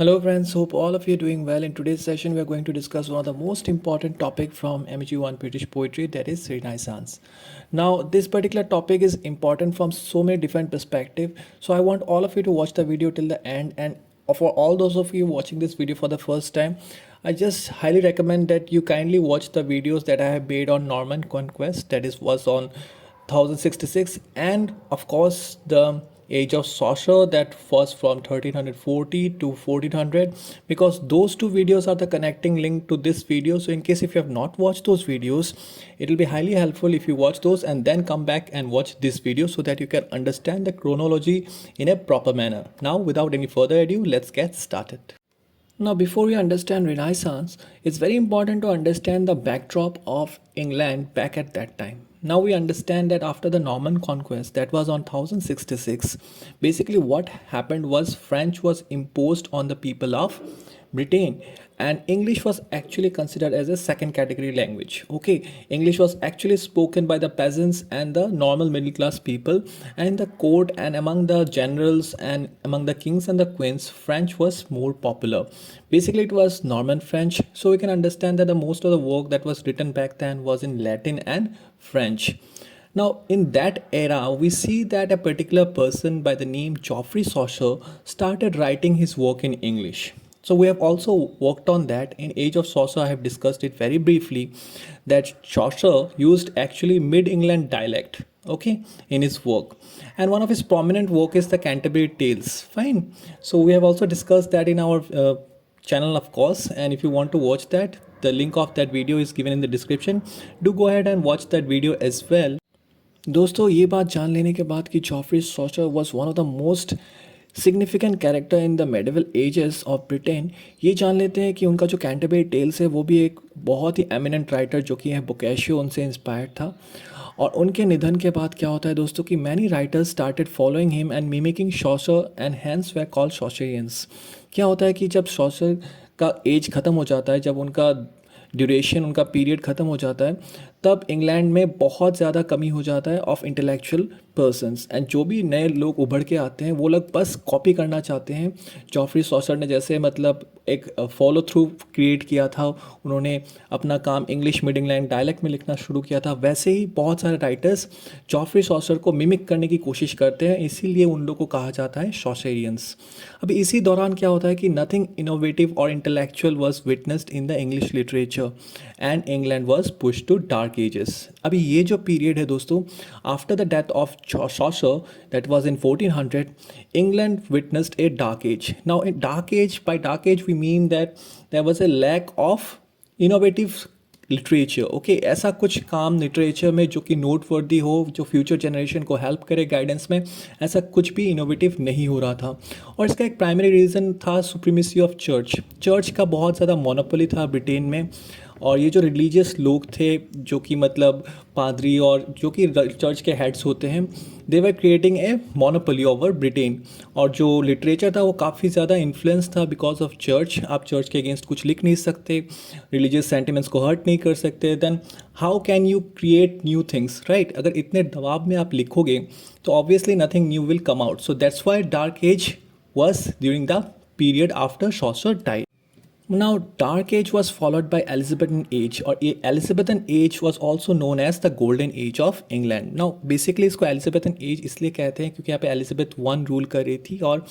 Hello friends, hope all of you are doing well. In today's session, we are going to discuss one of the most important topic from MEG1 British Poetry, that is Renaissance. Now, this particular topic is important from so many different perspectives. So I want all of you to watch the video till the end. And for all those of you watching this video for the first time, I just highly recommend that you kindly watch the videos that I have made on Norman Conquest, that is was on 1066, and of course the age of sorcerer, that was from 1340 to 1400, because those two videos are the connecting link to this video. So in case if you have not watched those videos, it will be highly helpful if you watch those and then come back and watch this video so that you can understand the chronology in a proper manner. Now without any further ado, let's get started. Now, before we understand Renaissance, it's very important to understand the backdrop of England back at that time. Now we understand that after the Norman conquest, that was on 1066, basically what happened was French was imposed on the people of Britain, and English was actually considered as a second category language. Okay, English was actually spoken by the peasants and the normal middle class people, and in the court and among the generals and among the kings and the queens, French was more popular. Basically, it was Norman French, so we can understand that the most of the work that was written back then was in Latin and French. Now, in that era, we see that a particular person by the name Geoffrey Chaucer started writing his work in English. So we have also worked on that. In Age of Chaucer, I have discussed it very briefly, that Chaucer used actually mid-England dialect, okay, in his work. And one of his prominent work is the Canterbury Tales. Fine. So we have also discussed that in our channel, of course, and if you want to watch that, the link of that video is given in the description. Do go ahead and watch that video as well. दोस्तों, ये बात जान लेने के बाद कि Geoffrey Chaucer was one of the most significant character in the medieval ages of Britain, ये जान लेते हैं कि उनका जो कैंटरबरी टेल्स है वो भी एक बहुत ही एमिनेंट राइटर जो कि है बोकेशियो, उनसे इंस्पायर्ड था। और उनके निधन के बाद क्या होता है दोस्तों कि many writers started following him and mimicking Chaucer and hence they called Chaucerians. क्या होता है कि जब शॉसर का एज ख़त्म हो जाता है, जब उनका ड्यूरेशन, उनका पीरियड ख़त्म हो जाता है, तब इंग्लैंड में बहुत ज़्यादा कमी हो जाता है ऑफ इंटेलेक्चुअल पर्सनस, एंड जो भी नए लोग उभर के आते हैं वो लोग बस कॉपी करना चाहते हैं। जॉफ्री सॉसर ने जैसे मतलब एक फॉलो थ्रू क्रिएट किया था, उन्होंने अपना काम इंग्लिश मिड इंग्लैंड डायलेक्ट में लिखना शुरू किया था, वैसे ही बहुत सारे राइटर्स जॉफ्री सॉसर को मिमिक करने की कोशिश करते हैं, इसीलिए उन लोगों को कहा जाता है शॉसरियंस। अभी इसी दौरान क्या होता है कि नथिंग इनोवेटिव और intellectual was witnessed in the English literature and England was push to dark ages. अभी ये जो पीरियड है दोस्तों, after the death of Chaucer, that was in 1400, England witnessed a dark age. Now, in dark age, by dark age we mean that there was a lack of innovative literature. Okay, ऐसा कुछ काम literature में जो कि noteworthy हो, जो future generation को help करे गाइडेंस में, ऐसा कुछ भी इनोवेटिव नहीं हो रहा था। और इसका एक प्राइमरी रीज़न था सुप्रीमेसी ऑफ चर्च। चर्च का बहुत ज़्यादा मोनोपोली था ब्रिटेन में, और ये जो रिलीजियस लोग थे, जो कि मतलब पादरी और जो कि चर्च के हेड्स होते हैं, they were creating a monopoly over Britain. और जो लिटरेचर था वो काफ़ी ज़्यादा इन्फ्लुएंस था बिकॉज ऑफ चर्च। आप चर्च के अगेंस्ट कुछ लिख नहीं सकते, रिलीजियस सेंटिमेंट्स को हर्ट नहीं कर सकते, then how can you create new things, right? अगर इतने दबाव में आप लिखोगे तो obviously nothing new will come out. So that's why dark age was during the period after Chaucer died. Now, Dark Age was followed by Elizabethan Age, और ये Elizabethan Age was also known as the Golden Age of England. Now, basically इसको Elizabethan Age इसलिए कहते हैं क्योंकि यहाँ पे Elizabeth one rule कर रही थी और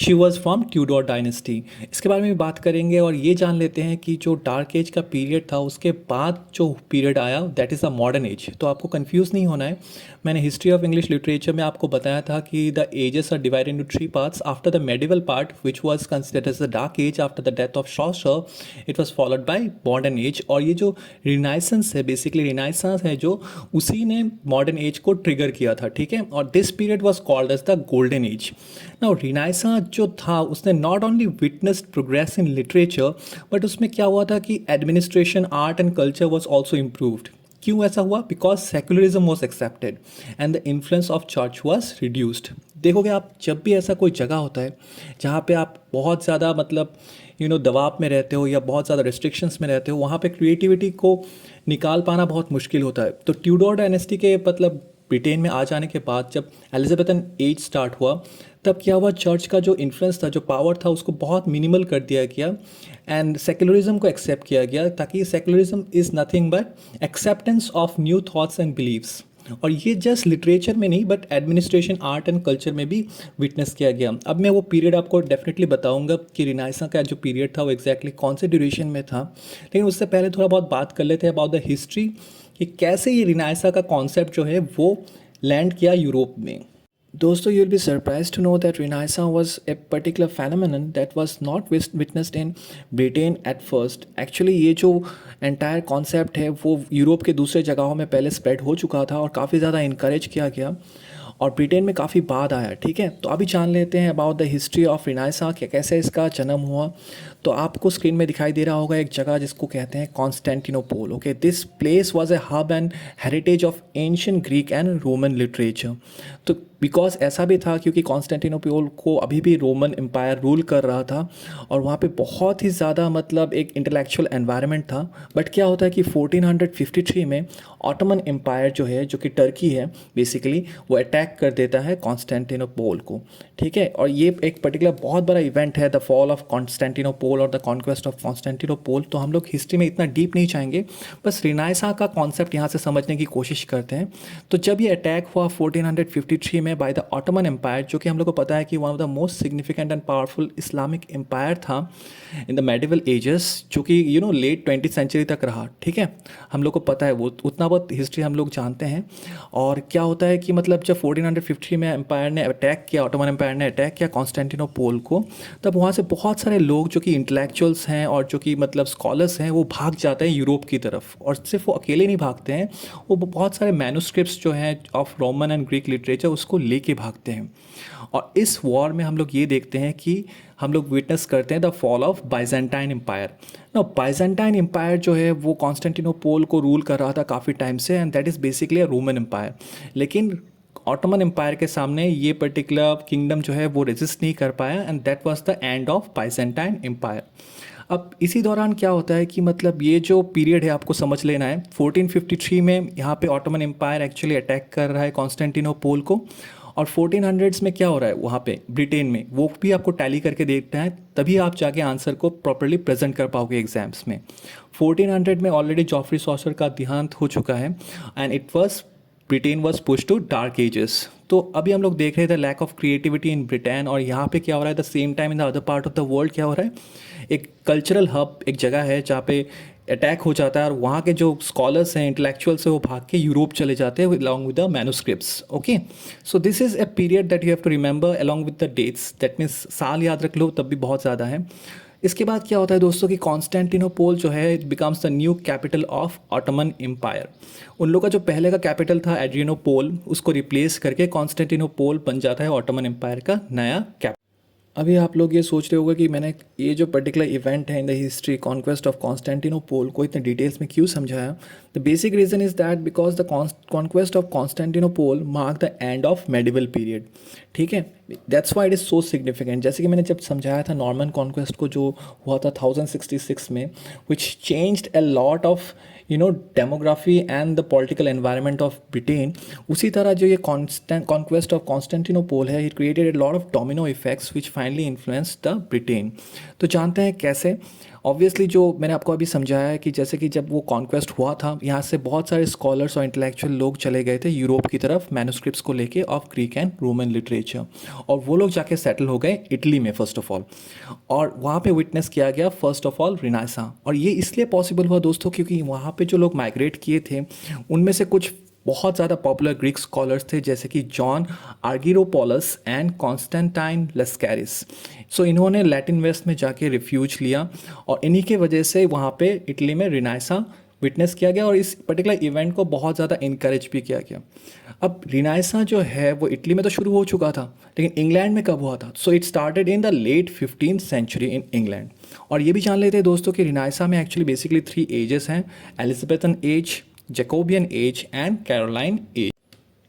she was from Tudor dynasty। इसके बारे में भी बात करेंगे, और ये जान लेते हैं कि जो Dark Age का पीरियड था उसके बाद जो पीरियड आया that is the modern age. तो आपको कन्फ्यूज़ नहीं होना है, मैंने हिस्ट्री ऑफ इंग्लिश लिटरेचर में आपको बताया था कि the ages are divided into three parts. After the medieval part which was considered as the dark age after the death of Chaucer, it was followed by modern age. और ये जो renaissance है, basically renaissance है जो उसी ने modern age को trigger किया था, ठीक है। और this period was called as the golden age. Now renaissance जो था उसने not only witnessed progress in literature, but उसमें क्या हुआ था कि administration, art and culture was also improved. क्यों ऐसा हुआ? Because secularism was accepted and the influence of church was reduced. देखोगे आप, जब भी ऐसा कोई जगह होता है जहाँ पे आप बहुत ज़्यादा मतलब दबाव में रहते हो या बहुत ज़्यादा रिस्ट्रिक्शंस में रहते हो, वहाँ पे क्रिएटिविटी को निकाल पाना बहुत मुश्किल होता है। तो ट्यूडोर डायनेस्टी के मतलब ब्रिटेन में आ जाने के बाद जब एलिजाबेथन एज स्टार्ट हुआ, तब क्या हुआ, चर्च का जो इन्फ्लुएंस था, जो पावर था, उसको बहुत मिनिमल कर दिया गया एंड सेक्युलरिज्म को एक्सेप्ट किया गया, ताकि secularism is nothing but acceptance of new thoughts and beliefs. और ये जस्ट लिटरेचर में नहीं but administration, art and culture में भी विटनेस किया गया। अब मैं वो पीरियड आपको डेफिनेटली बताऊंगा कि रिनाइसा का जो पीरियड था वो एग्जैक्टली कौन से ड्यूरेशन में था, लेकिन उससे पहले थोड़ा बहुत बात कर लेते हैं अबाउट द हिस्ट्री कि कैसे ये रिनाइसा का कॉन्सेप्ट जो है वो लैंड किया यूरोप में। दोस्तों, you'll be surprised to know that Renaissance was a particular phenomenon that was not witnessed in Britain at first. Actually ये जो entire concept है वो यूरोप के दूसरे जगहों में पहले स्प्रेड हो चुका था और काफ़ी ज़्यादा इनकरेज किया गया और ब्रिटेन में काफ़ी बाद आया। ठीक है, तो अभी जान लेते हैं अबाउट द हिस्ट्री ऑफ रिनाइसा, कैसे इसका जन्म हुआ। तो आपको स्क्रीन में दिखाई दे रहा होगा एक जगह जिसको कहते हैं Constantinople. Okay, this place was a hub and heritage of ancient Greek and Roman literature. तो बिकॉज ऐसा भी था क्योंकि कॉन्स्टेंटिनोपोल को अभी भी रोमन एम्पायर रूल कर रहा था और वहाँ पे बहुत ही ज़्यादा मतलब एक इंटेलेक्चुअल एनवायरनमेंट था। बट क्या होता है कि 1453 में ऑटोमन एम्पायर जो है, जो कि टर्की है बेसिकली, वो अटैक कर देता है कॉन्स्टेंटिनोपोल को। ठीक है, और ये एक पर्टिकुलर बहुत बड़ा इवेंट है, द फॉल ऑफ कॉन्स्टेंटिनोपोल और द कॉन्क्वेस्ट ऑफ कॉन्स्टेंटिनोपोल। तो हम लोग हिस्ट्री में इतना डीप नहीं जाएंगे, बस रिनाइसा का कॉन्सेप्ट यहाँ से समझने की कोशिश करते हैं। तो जब ये अटैक हुआ 1453 में बाय द ऑटोमन एम्पायर, जो कि हम लोग को पता है कि one of the most significant and powerful Islamic empire था इन द मेडिवल एजेस, जो कि लेट 20th सेंचुरी तक रहा। ठीक है, हम लोग को पता है, वो उतना बहुत हिस्ट्री हम लोग जानते हैं। और क्या होता है कि मतलब जब 1453 में एम्पायर ने अटैक किया, ऑटोमन एम्पायर ने अटैक किया कॉन्स्टेंटिनोपोल को, तब वहाँ से बहुत सारे लोग जो कि इंटेलेक्चुअल्स हैं और जो कि मतलब स्कॉलर्स हैं, वो भाग जाते हैं यूरोप की तरफ। और सिर्फ वो अकेले नहीं भागते हैं, वो बहुत सारे मैन्युस्क्रिप्ट्स जो हैं of Roman and Greek literature उसको लेके भागते हैं। और इस वॉर में हम लोग ये देखते हैं कि हम लोग विटनेस करते हैं the fall of Byzantine empire. ना बाइजेंटाइन एम्पायर जो है वो कॉन्स्टेंटिनोपोल को रूल कर रहा था काफ़ी टाइम से, and that is basically a Roman empire. लेकिन ऑटोमन एम्पायर के सामने ये पर्टिकुलर किंगडम जो है वो रेजिस्ट नहीं कर पाया, and that was the end of Byzantine empire. अब इसी दौरान क्या होता है कि मतलब ये जो पीरियड है आपको समझ लेना है, 1453 में यहाँ पे ऑटोमन एम्पायर एक्चुअली अटैक कर रहा है कॉन्स्टेंटिनोपोल को, और 1400s में क्या हो रहा है वहाँ पे ब्रिटेन में, वो भी आपको टैली करके देखना है, तभी आप जाके आंसर को प्रॉपरली प्रेजेंट कर पाओगे एग्जाम्स में। 1400 में ऑलरेडी जॉफ्री सॉसर का देहांत हो चुका है and it was Britain was push to dark ages. तो अभी हम लोग देख रहे थे lack of creativity in Britain, और यहाँ पे क्या हो रहा है the same time in the other part of the world क्या हो रहा है, एक कल्चरल हब, एक जगह है जहाँ पे अटैक हो जाता है और वहाँ के जो स्कॉलर्स हैं, इंटेलेक्चुअल्स हैं, वो भाग के यूरोप चले जाते हैं along with the manuscripts. Okay, so this is a period that you have to remember along with the dates, that means साल याद रख लो तब भी बहुत ज़्यादा है। इसके बाद क्या होता है दोस्तों कि कॉन्स्टेंटिनोपोल जो है it becomes the new capital of Ottoman empire. उन लोग का जो पहले का कैपिटल था एड्रियानोपोल, उसको रिप्लेस करके कॉन्स्टेंटिनोपोल बन जाता है ऑटोमन एम्पायर का नया कैपिटल। अभी आप लोग ये सोच रहे होंगे कि मैंने ये जो पर्टिकुलर इवेंट है in the history conquest of Constantinople को इतने डिटेल्स में क्यों समझाया। The basic reason is that because the conquest of Constantinople mark the end of medieval period. ठीक है, that's why it is so significant. जैसे कि मैंने जब समझाया था नॉर्मन कॉन्क्वेस्ट को जो हुआ था 1066 में, which changed a lot of demography and the political environment of Britain, उसी तरह जो ये कॉन्क्वेस्ट ऑफ कॉन्स्टेंटिनोपोल है, it created a lot of domino effects which finally influence the Britain. तो जानते हैं कैसे। ऑब्वियसली जो मैंने आपको अभी समझाया है कि जैसे कि जब वो कॉन्क्वेस्ट हुआ था, यहाँ से बहुत सारे स्कॉलर्स और इंटेलेक्चुअल लोग चले गए थे यूरोप की तरफ मैन्युस्क्रिप्ट्स को लेके of Greek and Roman literature, और वो लोग जाके सेटल हो गए इटली में फर्स्ट ऑफ ऑल, और वहाँ पे विटनेस किया गया फर्स्ट ऑफ ऑल रिनाइसा। और ये इसलिए पॉसिबल हुआ दोस्तों क्योंकि वहाँ पे जो लोग माइग्रेट किए थे उनमें से कुछ बहुत ज़्यादा पॉपुलर ग्रीक स्कॉलर्स थे, जैसे कि जॉन आर्गिरोपोलस एंड कॉन्स्टेंटाइन लस्कैरिस। सो इन्होंने लैटिन वेस्ट में जाके रिफ्यूज लिया, और इन्हीं के वजह से वहाँ पे इटली में रिनाइसा विटनेस किया गया, और इस पर्टिकुलर इवेंट को बहुत ज़्यादा इनकरेज भी किया गया। अब रिनाइसा जो है वो इटली में तो शुरू हो चुका था, लेकिन इंग्लैंड में कब हुआ था? So it started in the late 15th century in England. और ये भी जान लेते हैं दोस्तों कि रिनाइसा में एक्चुअली बेसिकली 3 एजेस हैं, Elizabethan age, Jacobean age and Caroline age.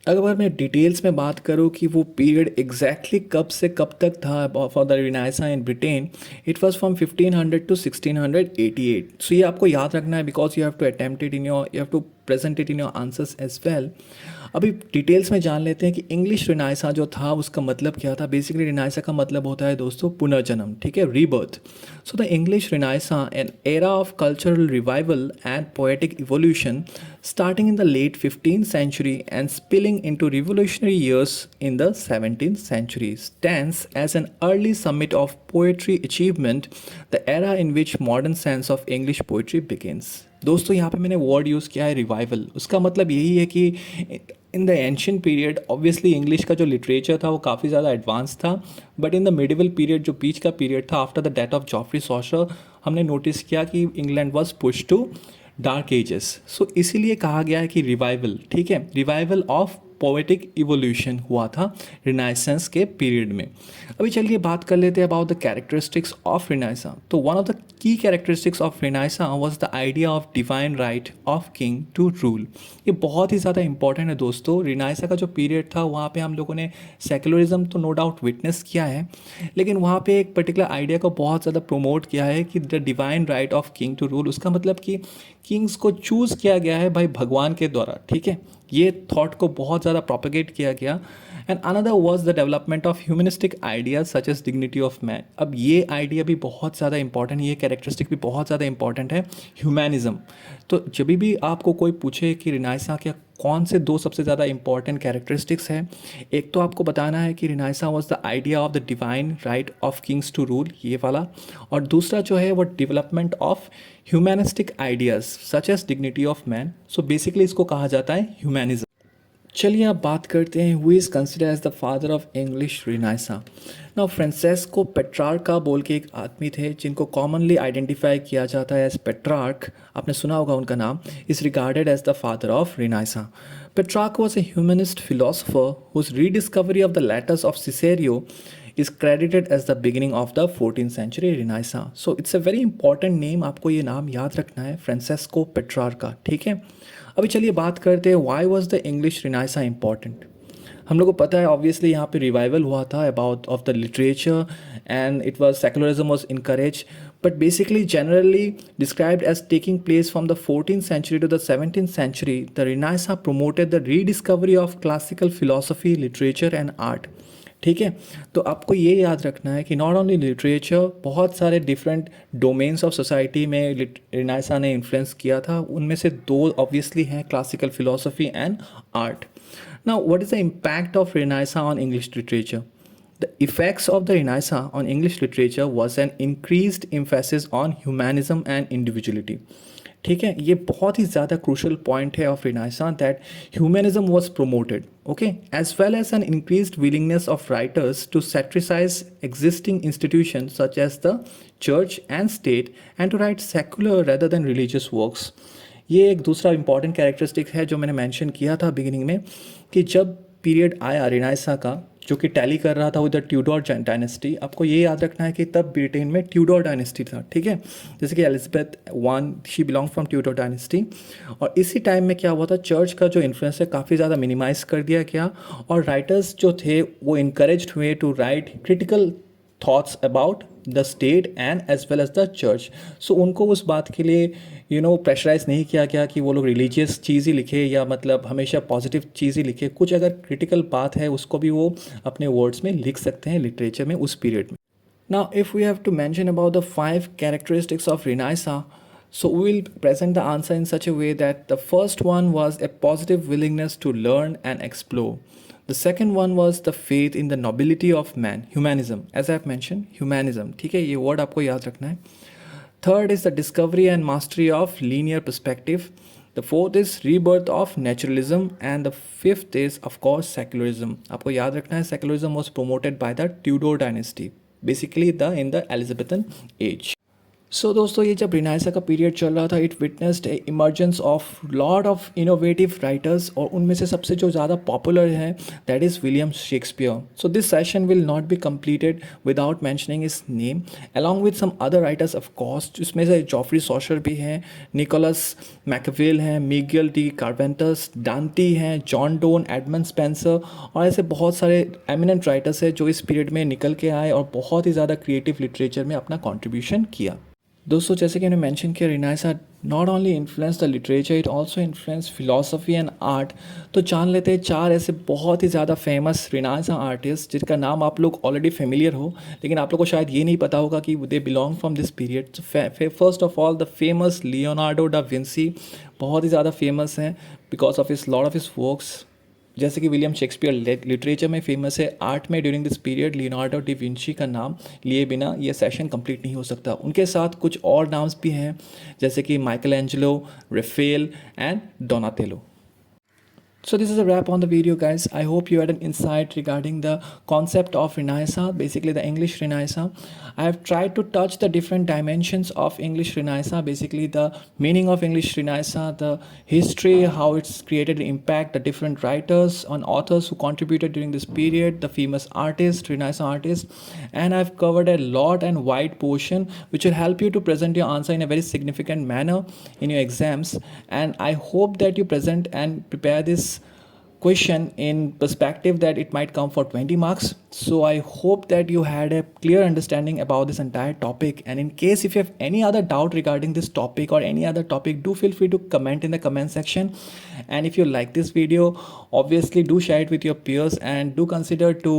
अगर मैं डिटेल्स में बात करूँ कि वो पीरियड एग्जैक्टली कब से कब तक था for the renaissance in Britain, it was from 1500 to 1688। So ये आपको याद रखना है because you have to attempt it in your, you have to present it in your answers as well. अभी डिटेल्स में जान लेते हैं कि इंग्लिश रिनाइसा जो था उसका मतलब क्या था। बेसिकली रिनाइसा का मतलब होता है दोस्तों पुनर्जन्म, ठीक है, rebirth. So the English रिनाइसा an era of cultural revival and poetic evolution starting in the late 15th century and spilling into revolutionary years in the 17th century, stands as an early summit of poetry achievement, the era in which modern sense of English poetry begins. दोस्तों यहाँ पे मैंने word use किया है revival. उसका मतलब यही है कि in the ancient period obviously English का जो लिटरेचर था वो काफ़ी ज़्यादा एडवांस था, but in the medieval period जो बीच का पीरियड था after the death of Geoffrey Chaucer, हमने नोटिस किया कि England was push to dark ages. So इसीलिए कहा गया है कि रिवाइवल, ठीक है, रिवाइवल ऑफ पोएटिक इवोल्यूशन हुआ था रिनाइसेंस के पीरियड में। अभी चलिए बात कर लेते हैं about the characteristics of renaissance. तो one of the key characteristics of renaissance was the idea of divine right of king to rule. ये बहुत ही ज़्यादा इंपॉर्टेंट है दोस्तों। रिनाइसा का जो पीरियड था वहाँ पे हम लोगों ने सेकुलरिज्म तो नो डाउट विटनेस किया है, लेकिन वहाँ पे एक पर्टिकुलर आइडिया को बहुत ज़्यादा प्रमोट किया है कि the divine right of king to rule. उसका मतलब कि किंग्स को चूज़ किया गया है भाई भगवान के द्वारा, ठीक है। ये थॉट को बहुत ज़्यादा प्रोपेगेट किया गया। And another was the development of humanistic ideas such as dignity of man. अब ये आइडिया भी बहुत ज़्यादा इंपॉर्टेंट, ये कैरेक्टरिस्टिक भी बहुत ज़्यादा इंपॉर्टेंट है, ह्यूमैनिज्म। तो जब भी आपको कोई पूछे कि रिनाइसा के कौन से दो सबसे ज़्यादा इंपॉर्टेंट कैरेक्टरिस्टिक्स हैं, एक तो आपको बताना है कि renaissance was the idea of the divine right of kings to rule, ये वाला, और दूसरा जो है वो development of humanistic ideas such as dignity of man. So basically इसको कहा जाता है ह्यूमैनिज्म। चलिए अब बात करते हैं who is consider as the father of English renaissance. Now Francesco Petrarca बोल के एक आदमी थे जिनको कॉमनली आइडेंटिफाई किया जाता है एज पेट्रार्क, आपने सुना होगा उनका नाम, is regarded as the father of renaissance. Petrarch was a humanist philosopher whose rediscovery of the letters of Cicero is credited as the beginning of the 14th century Renaissance. So it's a very important name, आपको ये नाम याद रखना है, Francesco पेट्रार्का, ठीक है। अभी चलिए बात करते हैं why was the English रिनाइसा important. हम लोग को पता है ऑब्वियसली यहाँ पे रिवाइवल हुआ था about of the literature and it was secularism was encourage, but basically generally described as taking place from the 14th century to the 17th century. The Renaissance promoted the rediscovery of classical philosophy, literature and art. ठीक है, तो आपको ये याद रखना है कि not only literature, बहुत सारे डिफरेंट डोमेन्स ऑफ सोसाइटी में रिनाइसा ने इन्फ्लुएंस किया था। उनमें से दो ऑब्वियसली हैं classical philosophy and art. Now what is the impact of रिनाइसा on English literature? The effects of the Renaissance on English literature was an increased emphasis on humanism and individuality. ठीक है, ये बहुत ही ज़्यादा क्रूशल पॉइंट है of renaissance that humanism was promoted, okay, as well as an increased willingness of writers to satirize existing institution such as the church and state and to write secular rather than religious works. ये एक दूसरा important characteristic है जो मैंने mention किया था beginning में, कि जब पीरियड आया रिनाइसा का जो कि टैली कर रहा था विद द ट्यूडर डायनेस्टी, आपको ये याद रखना है कि तब ब्रिटेन में ट्यूडर डायनेस्टी था, ठीक है, जैसे कि Elizabeth one she belong from Tudor dynasty. और इसी टाइम में क्या हुआ था, चर्च का जो इन्फ्लुएंस है काफ़ी ज़्यादा मिनिमाइज कर दिया गया और राइटर्स जो थे वो इनकरेज्ड हुए to write critical thoughts about the state and as well as the church. So उनको उस बात के लिए प्रेशराइज नहीं किया गया कि वो लोग रिलीजियस चीज़ ही लिखे या मतलब हमेशा पॉजिटिव चीज़ ही लिखे। कुछ अगर क्रिटिकल बात है उसको भी वो अपने वर्ड्स में लिख सकते हैं लिटरेचर में उस पीरियड में। Now if we have to mention about the 5 characteristics of renaissance, so we will present the answer in such a way that the first one was a positive willingness to learn and explore. The second one was the faith in the nobility of man, humanism, as I have mentioned, humanism, ठीक है, ये word आपको याद रखना है। Third is the discovery and mastery of linear perspective. The fourth is rebirth of naturalism and the fifth is of course secularism. आपको याद रखना है secularism was promoted by the Tudor dynasty, basically in the Elizabethan age. सो दोस्तों ये जब रिनाइसा का period चल रहा था, it witnessed a emergence of lot of innovative writers और उनमें से सबसे जो ज़्यादा पॉपुलर है that is William Shakespeare. So this session will not be completed without mentioning his name along with some other writers of course, जिसमें से Geoffrey सॉशर भी हैं, निकोलस मैकवेल हैं, मिगेल डी कार्पेंटर्स, डांटी हैं, जॉन डोन, एडमंड स्पेंसर और ऐसे बहुत सारे एमिनेंट राइटर्स हैं जो इस पीरियड में निकल के आए और बहुत ही ज़्यादा क्रिएटिव लिटरेचर में अपना कॉन्ट्रीब्यूशन किया। दोस्तों जैसे कि मैंने मेंशन किया रिनाइसा not only influence the literature it also influence philosophy and art. तो जान लेते हैं चार ऐसे बहुत ही ज़्यादा फेमस रिनाइसा आर्टिस्ट जिनका नाम आप लोग ऑलरेडी फेमिलियर हो, लेकिन आप लोग को शायद ये नहीं पता होगा कि they belong from this period. First of all the famous Leonardo da Vinci, बहुत ही ज़्यादा फेमस हैं because of his lot of his works. जैसे कि विलियम शेक्सपियर लिटरेचर में फेमस है, आर्ट में during this period Leonardo D Vinci का नाम लिए बिना ये सेशन कंप्लीट नहीं हो सकता। उनके साथ कुछ और नाम्स भी हैं जैसे कि Michael Angelo, रेफेल and Donatello. So this is a wrap on the video, guys. I hope you had an insight regarding the concept of Renaissance, basically the English Renaissance. I have tried to touch the different dimensions of English Renaissance, basically the meaning of English Renaissance, the history, how it's created impact, the different writers and authors who contributed during this period, the famous artists, Renaissance artists, and I've covered a lot and wide portion which will help you to present your answer in a very significant manner in your exams. And I hope that you present and prepare this question in perspective that it might come for 20 marks. So I hope that you had a clear understanding about this entire topic, and in case if you have any other doubt regarding this topic or any other topic, do feel free to comment in the comment section. And if you like this video, obviously do share it with your peers and do consider to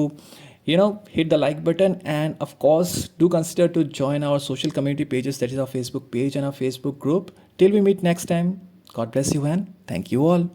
hit the like button, and of course do consider to join our social community pages, that is our Facebook page and our Facebook group. Till we meet next time, god bless you and thank you all.